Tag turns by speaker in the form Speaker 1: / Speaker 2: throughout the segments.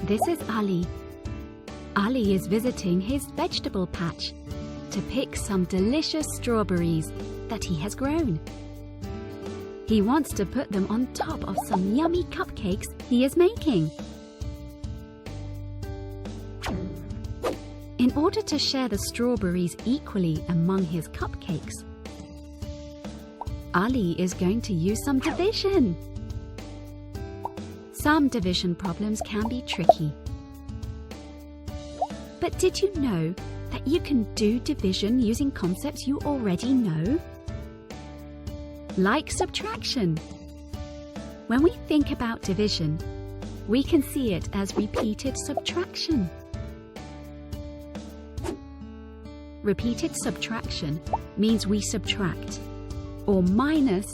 Speaker 1: This is Ali. Ali is visiting his vegetable patch to pick some delicious strawberries that he has grown. He wants to put them on top of some yummy cupcakes he is making. In order to share the strawberries equally among his cupcakes, Ali is going to use some division. Some division problems can be tricky. But did you know that you can do division using concepts you already know? Like subtraction. When we think about division, we can see it as repeated subtraction. Repeated subtraction means we subtract or minus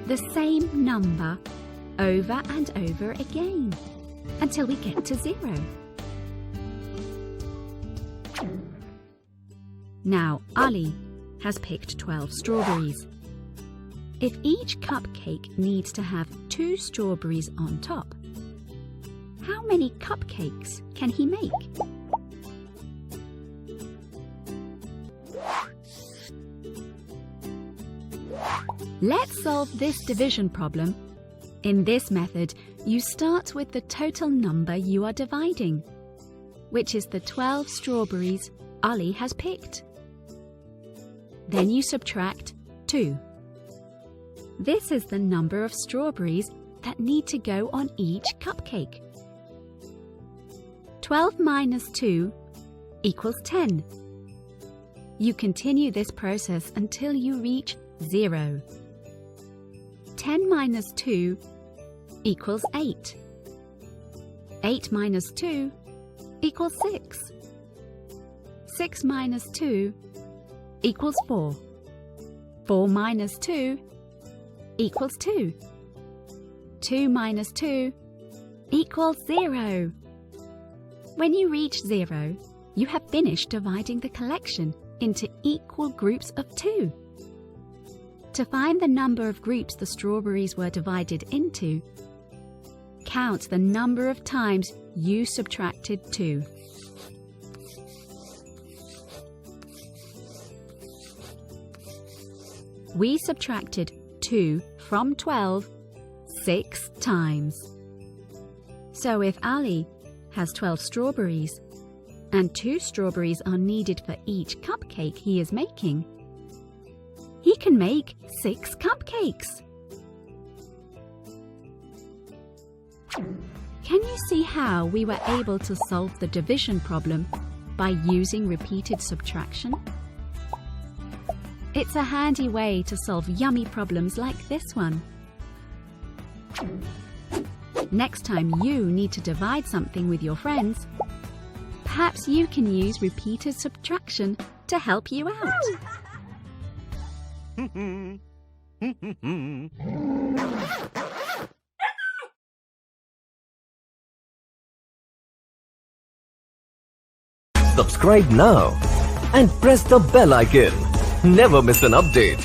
Speaker 1: the same number over and over again until we get to 0. Now Ali has picked 12 strawberries. If each cupcake needs to have 2 strawberries on top, how many cupcakes can he make? Let's solve this division problem. In this method, you start with the total number you are dividing, which is the 12 strawberries Ali has picked. Then you subtract 2. This is the number of strawberries that need to go on each cupcake. 12 minus 2 equals 10. You continue this process until you reach 0. 10 minus 2 equals 8. 8 minus 2 equals 6. 6 minus 2 equals 4. 4 minus 2 equals 2. 2 minus 2 equals 0. When you reach 0, you have finished dividing the collection into equal groups of 2. To find the number of groups the strawberries were divided into, count the number of times you subtracted 2. We subtracted 2 from 12 6 times. So if Ali has 12 strawberries and 2 strawberries are needed for each cupcake he is making, he can make 6 cupcakes. Can you see how we were able to solve the division problem by using repeated subtraction? It's a handy way to solve yummy problems like this one. Next time you need to divide something with your friends, perhaps you can use repeated subtraction to help you out.
Speaker 2: Subscribe now and press the bell icon. Never miss an update.